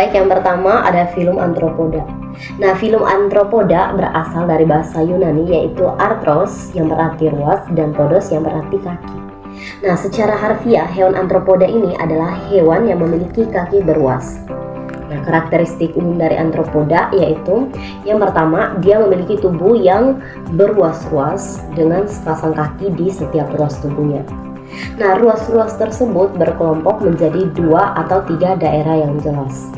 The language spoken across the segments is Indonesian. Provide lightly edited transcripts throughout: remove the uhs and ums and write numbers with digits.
Baik, yang pertama ada filum Arthropoda. Nah, filum Arthropoda berasal dari bahasa Yunani yaitu arthros yang berarti ruas dan podos yang berarti kaki. Nah, secara harfiah hewan Arthropoda ini adalah hewan yang memiliki kaki beruas. Nah, karakteristik umum dari Arthropoda yaitu yang pertama, dia memiliki tubuh yang beruas-ruas dengan sepasang kaki di setiap ruas tubuhnya. Nah, ruas-ruas tersebut berkelompok menjadi 2 atau 3 daerah yang jelas.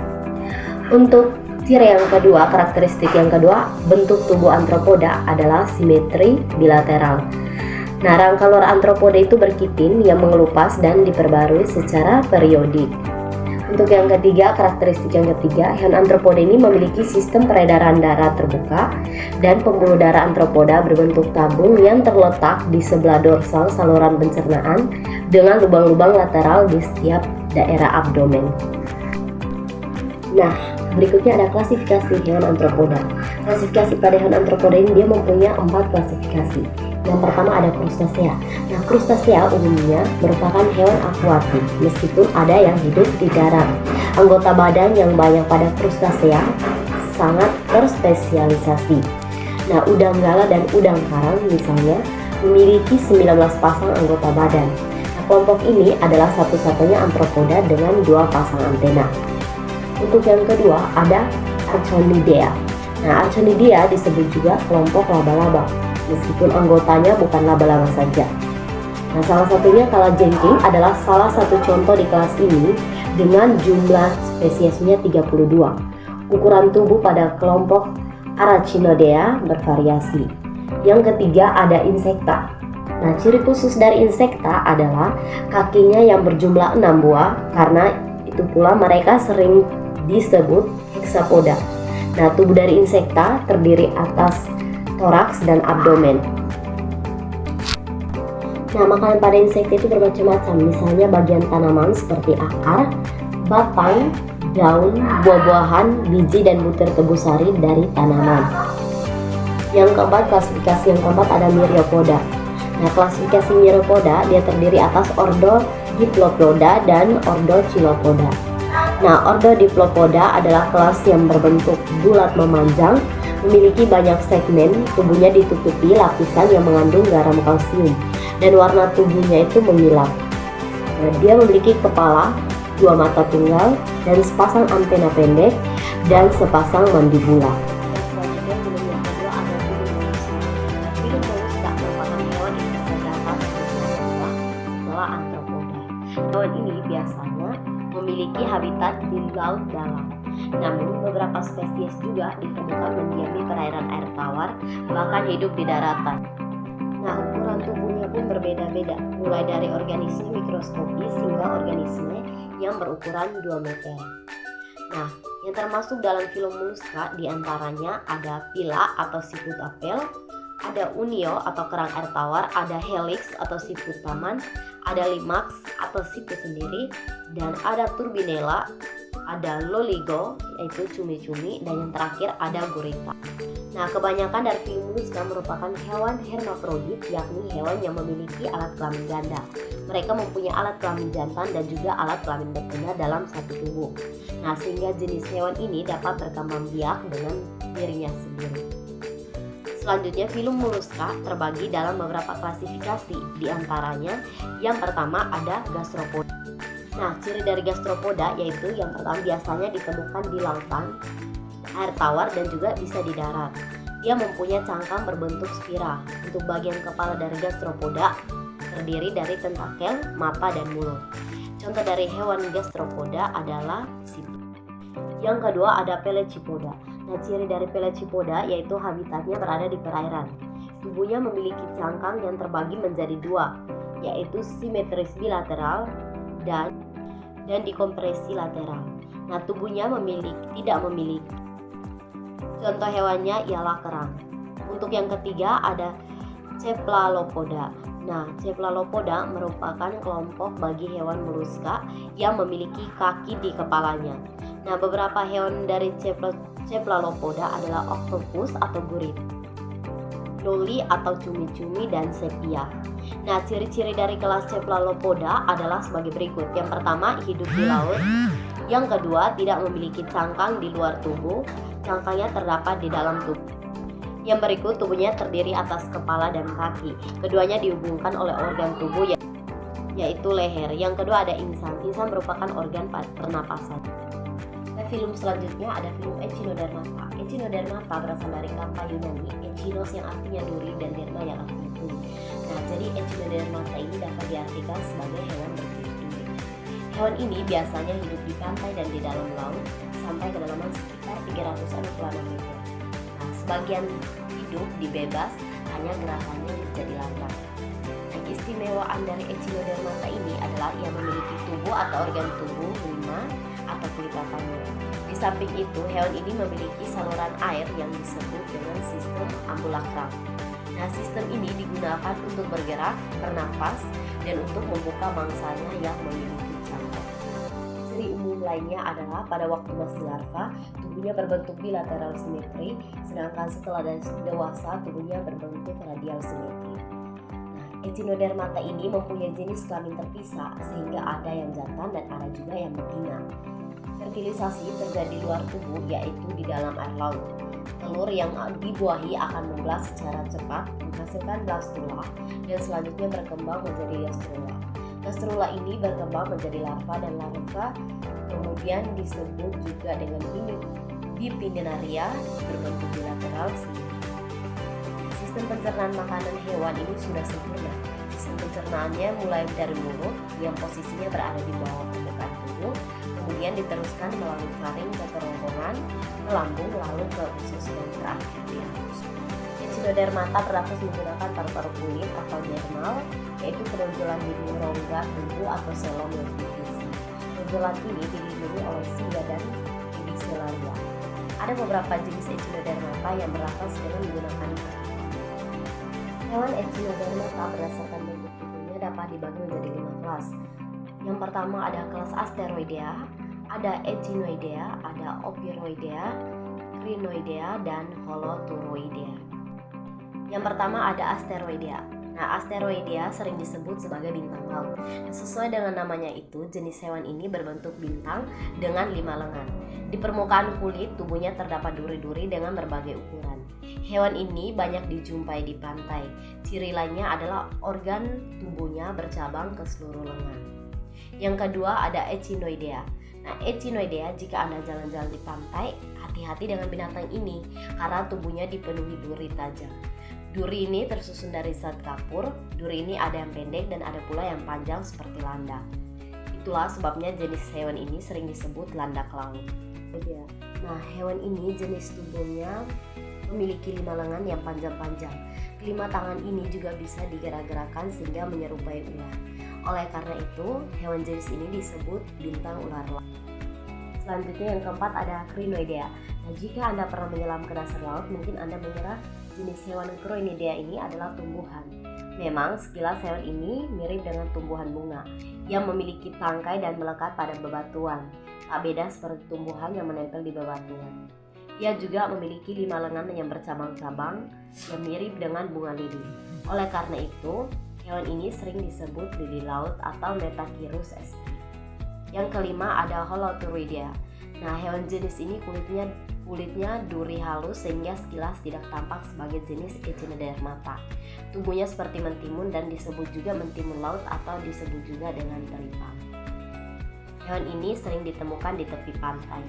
Untuk ciri yang kedua, karakteristik yang kedua, bentuk tubuh Arthropoda adalah simetri bilateral. Nah, rangka luar Arthropoda itu berkitin yang mengelupas dan diperbarui secara periodik. Untuk yang ketiga, karakteristik yang ketiga, hewan Arthropoda ini memiliki sistem peredaran darah terbuka dan pembuluh darah Arthropoda berbentuk tabung yang terletak di sebelah dorsal saluran pencernaan dengan lubang-lubang lateral di setiap daerah abdomen. Nah, berikutnya ada klasifikasi hewan Arthropoda. Klasifikasi pada hewan Arthropoda ini dia mempunyai 4 klasifikasi. Yang pertama ada Crustacea. Nah, Crustacea umumnya merupakan hewan akuatik, meskipun ada yang hidup di darat. Anggota badan yang banyak pada Crustacea sangat terspesialisasi. Nah, udang gala dan udang karang misalnya memiliki 19 pasang anggota badan. Nah, kelompok ini adalah satu-satunya Arthropoda dengan 2 pasang antena. Untuk yang kedua ada Arconidea. Nah, Arconidea disebut juga kelompok laba-laba, meskipun anggotanya bukan laba-laba saja. Nah, salah satunya kalajengking adalah salah satu contoh di kelas ini dengan jumlah spesiesnya 32. Ukuran tubuh pada kelompok Arachnidea bervariasi. Yang ketiga ada Insecta. Nah, ciri khusus dari Insecta adalah kakinya yang berjumlah 6 buah, karena itu pula mereka sering disebut hexapoda. Nah, tubuh dari Insecta terdiri atas toraks dan abdomen. Nah, makanan pada insekta itu bermacam-macam, misalnya bagian tanaman seperti akar, batang, daun, buah-buahan, biji, dan butir tebu sari dari tanaman. Yang keempat, klasifikasi yang keempat ada Myriapoda. Nah, klasifikasi Myriapoda dia terdiri atas ordo Diplopoda dan ordo Chilopoda. Nah, ordo Diplopoda adalah kelas yang berbentuk bulat memanjang, memiliki banyak segmen, tubuhnya ditutupi lapisan yang mengandung garam kalsium, dan warna tubuhnya itu memilap. Nah, dia memiliki kepala, 2 mata tunggal, dan sepasang antena pendek, dan sepasang mandibula. Selanjutnya, film yang kedua ada film Mollusca. Film Mollusca merupakan hewan yang terdapat setelah Arthropoda. Hewan ini biasanya memiliki habitat di laut dalam. Namun beberapa spesies juga ditemukan mendiami perairan air tawar, bahkan hidup di daratan. Nah, ukuran tubuhnya pun berbeda-beda, mulai dari organisme mikroskopis hingga organisme yang berukuran 2 meter. Nah, yang termasuk dalam filum Mollusca diantaranya ada Pila atau siput apel, ada Unio atau kerang air tawar, ada Helix atau siput taman, ada Limax atau siput sendiri, dan ada Turbinella, ada Loligo yaitu cumi-cumi, dan yang terakhir ada Gurita. Nah, kebanyakan dari filum Mollusca merupakan hewan hermafrodit, yakni hewan yang memiliki alat kelamin ganda. Mereka mempunyai alat kelamin jantan dan juga alat kelamin betina dalam satu tubuh. Nah, sehingga jenis hewan ini dapat berkembang biak dengan dirinya sendiri. Selanjutnya, filum Mollusca terbagi dalam beberapa klasifikasi. Di antaranya, yang pertama ada Gastropoda. Nah, ciri dari Gastropoda yaitu yang pertama biasanya ditemukan di lautan, air tawar, dan juga bisa di darat. Dia mempunyai cangkang berbentuk spiral. Untuk bagian kepala dari Gastropoda terdiri dari tentakel, mata, dan mulut. Contoh dari hewan Gastropoda adalah siput. Yang kedua ada Pelecypoda. Nah, ciri dari Pelecypoda yaitu habitatnya berada di perairan. Tubuhnya memiliki cangkang yang terbagi menjadi 2, yaitu simetris bilateral dan dikompresi lateral. Nah, tubuhnya tidak memiliki. Contoh hewannya ialah kerang. Untuk yang ketiga ada Cephalopoda. Nah, Cephalopoda merupakan kelompok bagi hewan Mollusca yang memiliki kaki di kepalanya. Nah, beberapa hewan dari Cephalopoda adalah octopus atau gurita, loli atau cumi-cumi, dan sepia. Nah, ciri-ciri dari kelas Cephalopoda adalah sebagai berikut. Yang pertama, hidup di laut. Yang kedua, tidak memiliki cangkang di luar tubuh, cangkangnya terdapat di dalam tubuh. Yang berikut, tubuhnya terdiri atas kepala dan kaki. Keduanya dihubungkan oleh organ tubuh yaitu leher. Yang kedua ada insang. Insang merupakan organ pernapasan. Filum selanjutnya ada filum Echinodermata. Echinodermata berasal dari kata Yunani echinos yang artinya duri dan derma yang artinya kulit. Nah, jadi Echinodermata ini dapat diartikan sebagai hewan berkulit duri. Hewan ini biasanya hidup di pantai dan di dalam laut sampai kedalaman sekitar 300 km. Nah, sebagian hidup di bebas, hanya gerakannya menjadi lambat. Keistimewaan dari Echinodermata ini adalah ia memiliki tubuh atau organ tubuh 5 atau kelipatannya. Di samping itu, hewan ini memiliki saluran air yang disebut dengan sistem ambulakral. Nah, sistem ini digunakan untuk bergerak, bernafas, dan untuk membuka mangsanya yang memiliki cangkang. Ciri umum lainnya adalah pada waktu masih larva, tubuhnya berbentuk bilateral simetri, sedangkan setelah dewasa, tubuhnya berbentuk radial simetri. Echinodermata ini mempunyai jenis kelamin terpisah sehingga ada yang jantan dan ada juga yang betina. Fertilisasi terjadi di luar tubuh, yaitu di dalam air laut. Telur yang dibuahi akan membelas secara cepat, menghasilkan blastula dan selanjutnya berkembang menjadi gastrula. Gastrula ini berkembang menjadi larva dan larva kemudian disebut juga dengan bipinnaria berbentuk bilateral. Sistem pencernaan makanan hewan ini sudah sempurna. Sistem pencernaannya mulai dari mulut yang posisinya berada di bawah permukaan tubuh, kemudian diteruskan melalui faring ke kerongkongan, ke lambung, lalu ke usus dan terakhir di anus. Echinodermata bernafas menggunakan paru-paru kulit atau dermal, yaitu penonjolan di rongga tubuh atau selom yang divisi. Penonjolan ini dilindungi oleh cilia dan pedicelaria. Ada beberapa jenis Echinodermata yang bernafas dengan menggunakan hewan Echinodermata berdasarkan bentuk tubuhnya dapat dibagi menjadi 5 kelas. Yang pertama ada kelas Asteroidea, ada Echinoidea, ada Opiroidea, Crinoidea, dan Holoturoidea. Yang pertama ada Asteroidea. Nah, Asteroidea sering disebut sebagai bintang laut. Sesuai dengan namanya itu, jenis hewan ini berbentuk bintang dengan 5 lengan. Di permukaan kulit, tubuhnya terdapat duri-duri dengan berbagai ukuran. Hewan ini banyak dijumpai di pantai. Ciri lainnya adalah organ tubuhnya bercabang ke seluruh lengan. Yang kedua ada Echinoidea. Nah, Echinoidea, jika Anda jalan-jalan di pantai, hati-hati dengan binatang ini karena tubuhnya dipenuhi duri tajam. Duri ini tersusun dari zat kapur. Duri ini ada yang pendek dan ada pula yang panjang seperti landak. Itulah sebabnya jenis hewan ini sering disebut landak laut. Nah, hewan ini jenis tubuhnya memiliki 5 lengan yang panjang-panjang. Kelima tangan ini juga bisa digerak-gerakkan sehingga menyerupai ular. Oleh karena itu, hewan jenis ini disebut bintang ular laut. Selanjutnya yang keempat ada Crinoidea. Nah, jika Anda pernah menyelam ke dasar laut, mungkin Anda mengira jenis hewan Crinoidea ini adalah tumbuhan. Memang sekilas hewan ini mirip dengan tumbuhan bunga yang memiliki tangkai dan melekat pada bebatuan. Tak beda seperti tumbuhan yang menempel di bebatuan. Ia juga memiliki 5 lengan yang bercabang-cabang yang mirip dengan bunga lili. Oleh karena itu, hewan ini sering disebut lili laut atau Metachirus sp. Yang kelima ada Holoturoidea. Nah, hewan jenis ini kulitnya duri halus sehingga sekilas tidak tampak sebagai jenis Echinodermata. Tubuhnya seperti mentimun dan disebut juga mentimun laut atau disebut juga dengan teripang. Hewan ini sering ditemukan di tepi pantai.